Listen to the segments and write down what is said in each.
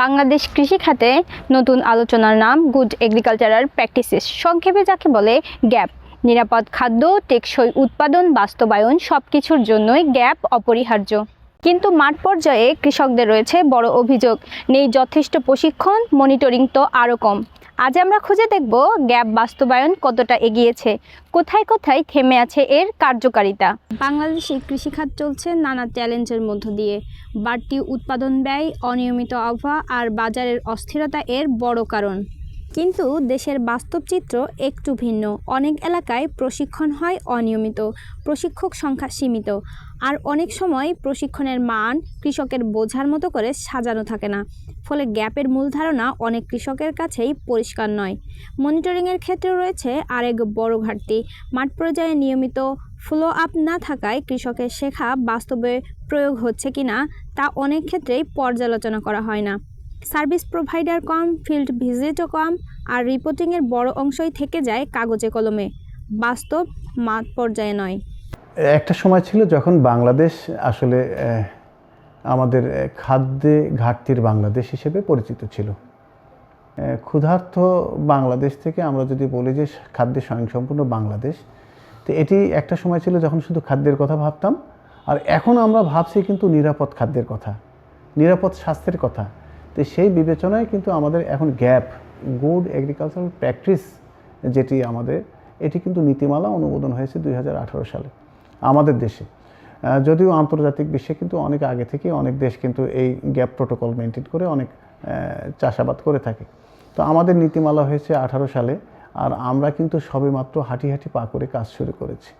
বাংলাদেশ কৃষি খাতে নতুন আলোচনার নাম গুড এগ্রিকালচারাল প্র্যাকটিসেস, সংক্ষেপে যাকে বলে গ্যাপ। নিরাপদ খাদ্য, টেকসই উৎপাদন বাস্তবায়ন সবকিছুর জন্যই গ্যাপ অপরিহার্য। কিন্তু মাঠ পর্যায়ে কৃষকদের রয়েছে বড় অভিযোগ, নেই যথেষ্ট প্রশিক্ষণ, মনিটরিং তো আরও কম। আজ আমরা খুঁজে দেখব গ্যাপ বাস্তবায়ন কতটা এগিয়েছে, কোথায় কোথায় থেমে আছে এর কার্যকারিতা। বাংলাদেশে কৃষিখাত চলছে নানা চ্যালেঞ্জের মধ্য দিয়ে। বাড়তি উৎপাদন ব্যয়, অনিয়মিত আবহাওয়া আর বাজারের অস্থিরতা এর বড় কারণ। কিন্তু দেশের বাস্তব চিত্র একটু ভিন্ন। অনেক এলাকায় প্রশিক্ষণ হয় অনিয়মিত, প্রশিক্ষক সংখ্যা সীমিত, আর অনেক সময় প্রশিক্ষণের মান কৃষকের বোঝার মতো করে সাজানো থাকে না। ফলে গ্যাপের মূল ধারণা অনেক কৃষকের কাছেই পরিষ্কার নয়। মনিটরিংয়ের ক্ষেত্রে রয়েছে আরেক বড় ঘাটতি। মাঠ পর্যায়ে নিয়মিত ফলো আপ না থাকায় কৃষকের শেখা বাস্তবে প্রয়োগ হচ্ছে কিনা তা অনেক ক্ষেত্রেই পর্যালোচনা করা হয় না। সার্ভিস প্রোভাইডার কম, ফিল্ড ভিজিটও কম, আর রিপোর্টিংয়ের বড় অংশই থেকে যায় কাগজে কলমে, বাস্তব মাঠ পর্যায়ে নয়। একটা সময় ছিল যখন বাংলাদেশ আসলে আমাদের খাদ্যে ঘাটতির বাংলাদেশ হিসেবে পরিচিত ছিল। ক্ষুধার্ত বাংলাদেশ থেকে আমরা যদি বলি যে খাদ্যে স্বয়ংসম্পূর্ণ বাংলাদেশ, তো এটি একটা সময় ছিল যখন শুধু খাদ্যের কথা ভাবতাম। আর এখন আমরা ভাবছি কিন্তু নিরাপদ খাদ্যের কথা, নিরাপদ স্বাস্থ্যের কথা। তো সেই বিবেচনায় কিন্তু আমাদের এখন গ্যাপ, গুড এগ্রিকালচারাল প্র্যাকটিস যেটি আমাদের, এটি কিন্তু নীতিমালা অনুমোদন হয়েছে 2018 সালে আমাদের দেশে। যদিও আন্তর্জাতিক বিশ্বে কিন্তু অনেক আগে থেকে অনেক দেশ কিন্তু এই গ্যাপ প্রোটোকল মেনটেন করে অনেক চাষাবাদ করে থাকে। তো আমাদের নীতিমালা হয়েছে 18 সালে, আর আমরা কিন্তু সবেমাত্র হাঁটি হাঁটি পা করে কাজ শুরু করেছি।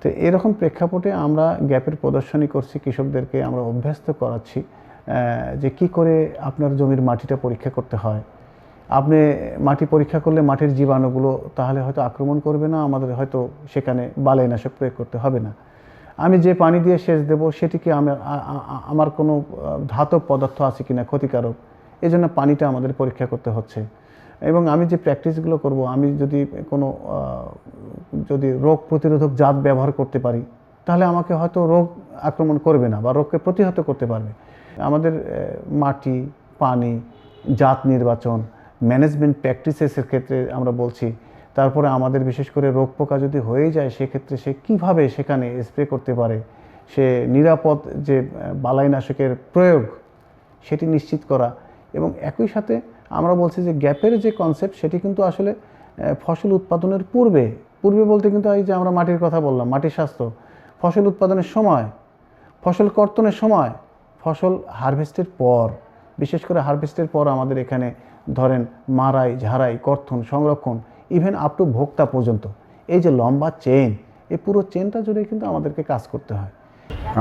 তো এরকম প্রেক্ষাপটে আমরা গ্যাপের প্রদর্শনী করছি, কৃষকদেরকে আমরা অভ্যস্ত করাচ্ছি যে কি করে আপনার জমির মাটিটা পরীক্ষা করতে হয়। আপনি মাটি পরীক্ষা করলে মাটির জীবাণুগুলো তাহলে হয়তো আক্রমণ করবে না, আমাদের হয়তো সেখানে বালাইনাশক প্রয়োগ করতে হবে না। আমি যে পানি দিয়ে সেচ দেবো সেটি কি আমার কোনো ধাতব পদার্থ আছে কিনা ক্ষতিকারক, এই জন্য পানিটা আমাদের পরীক্ষা করতে হচ্ছে। এবং আমি যে প্র্যাকটিসগুলো করব, আমি যদি রোগ প্রতিরোধক জাত ব্যবহার করতে পারি, তাহলে আমাকে হয়তো রোগ আক্রমণ করবে না বা রোগকে প্রতিহত করতে পারবে। আমাদের মাটি, পানি, জাত নির্বাচন, ম্যানেজমেন্ট প্র্যাকটিসেসের ক্ষেত্রে আমরা বলছি। তারপরে আমাদের বিশেষ করে রোগ পোকা যদি হয়ে যায়, সেক্ষেত্রে সে কীভাবে সেখানে স্প্রে করতে পারে, সে নিরাপদ যে বালাইনাশকের প্রয়োগ সেটি নিশ্চিত করা। এবং একই সাথে আমরা বলছি যে গ্যাপের যে কনসেপ্ট, সেটি কিন্তু আসলে ফসল উৎপাদনের পূর্বে বলতে কিন্তু এই যে আমরা মাটির কথা বললাম, মাটির স্বাস্থ্য, ফসল উৎপাদনের সময়, ফসল কর্তনের সময়, ফসল হারভেস্টের পর, বিশেষ করে হারভেস্টের পর আমাদের এখানে ধরেন মাড়াই, ঝাড়াই, কর্তন, সংরক্ষণ, ইভেন আপ টু ভোক্তা পর্যন্ত, এই যে লম্বা চেন, এই পুরো চেনটা জুড়ে কিন্তু আমাদেরকে কাজ করতে হয়।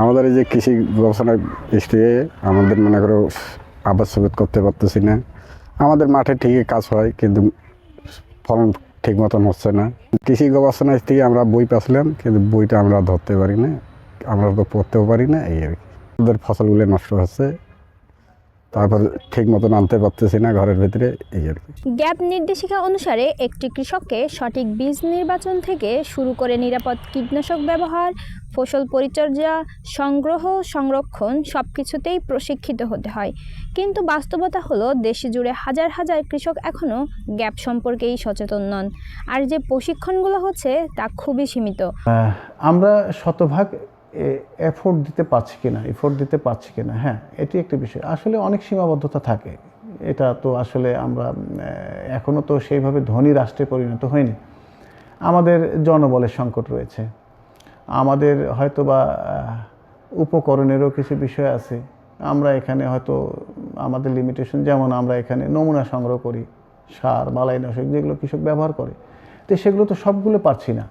আমাদের এই যে কৃষি গবেষণা স্টেজে আমাদের মনে করো আবাদ সবেদ করতে পারতেছি না। আমাদের মাঠে ঠিকই কাজ হয়, কিন্তু ফলন ঠিক মতন হচ্ছে না। কৃষি গবেষণা থেকে আমরা বই পাচ্ছিলাম, কিন্তু বইটা আমরা ধরতে পারি না, আমরা তো পড়তেও পারি না। এই আর কি আমাদের ফসলগুলো নষ্ট হচ্ছে, তারপর ঠিক মতন আনতে পারতেছি না ঘরের ভিতরে, এই আর কি। গ্যাপ নির্দেশিকা অনুসারে একটি কৃষককে সঠিক বীজ নির্বাচন থেকে শুরু করে নিরাপদ কীটনাশক ব্যবহার, ফসল পরিচর্যা, সংগ্রহ, সংরক্ষণ সবকিছুতেই প্রশিক্ষিত হতে হয়। কিন্তু বাস্তবতা হলো দেশে জুড়ে হাজার হাজার কৃষক এখনও গ্যাপ সম্পর্কেই সচেতন নন, আর যে প্রশিক্ষণগুলো হচ্ছে তা খুবই সীমিত। আমরা শতভাগ এফোর্ট দিতে পারছি কিনা, হ্যাঁ, এটি একটি বিষয়। আসলে অনেক সীমাবদ্ধতা থাকে, এটা তো আসলে আমরা এখনও তো সেইভাবে ধনী রাষ্ট্রে পরিণত হয়নি। আমাদের জনবলের সংকট রয়েছে, আমাদের হয়তো বা উপকরণেরও কিছু বিষয় আছে। আমরা এখানে হয়তো আমাদের লিমিটেশন, যেমন আমরা এখানে নমুনা সংগ্রহ করি, সার, বালাইনাশক যেগুলো কৃষক ব্যবহার করে, তো সেগুলো তো সবগুলো পারছি না।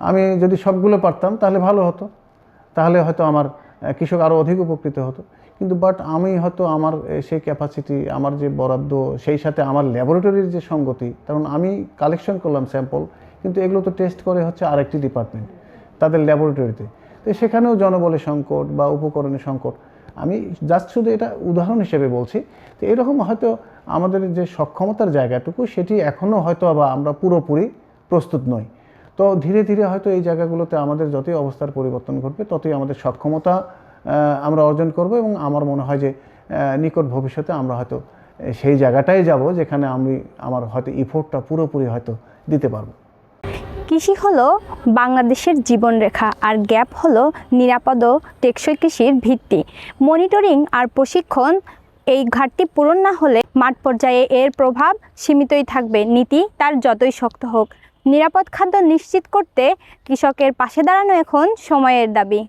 আমি যদি সবগুলো পারতাম তাহলে ভালো হতো, তাহলে হয়তো আমার কৃষক আরও অধিক উপকৃত হতো। কিন্তু আমি হয়তো আমার সেই ক্যাপাসিটি, আমার যে বরাদ্দ, সেই সাথে আমার ল্যাবরেটরির যে সঙ্গতি, কারণ আমি কালেকশন করলাম স্যাম্পল, কিন্তু এগুলো তো টেস্ট করে হচ্ছে আরেকটি ডিপার্টমেন্ট তাদের ল্যাবরেটরিতে। তো সেখানেও জনবলের সংকট বা উপকরণের সংকট। আমি জাস্ট শুধু এটা উদাহরণ হিসেবে বলছি। তো এরকম হয়তো আমাদের যে সক্ষমতার জায়গাটুকু, সেটি এখনও হয়তো আমরা পুরোপুরি প্রস্তুত নই। তো ধীরে ধীরে হয়তো এই জায়গাগুলোতে আমাদের যতই অবস্থার পরিবর্তন ঘটবে, ততই আমাদের সক্ষমতা আমরা অর্জন করব। এবং আমার মনে হয় যে নিকট ভবিষ্যতে আমরা হয়তো সেই জায়গাটাই যাব যেখানে আমি আমার হয়তো ইফোর্টটা পুরোপুরি হয়তো দিতে পারবো। কৃষি হলো বাংলাদেশের জীবনরেখা, আর গ্যাপ হলো নিরাপদ ও টেকসই কৃষির ভিত্তি। মনিটরিং আর প্রশিক্ষণ এই ঘাটতি পূরণ না হলে মাঠ পর্যায়ে এর প্রভাব সীমিতই থাকবে, নীতি তার যতই শক্ত হোক। নিরাপদ খাদ্য নিশ্চিত করতে কৃষকের পাশে দাঁড়ানো এখন সময়ের দাবি।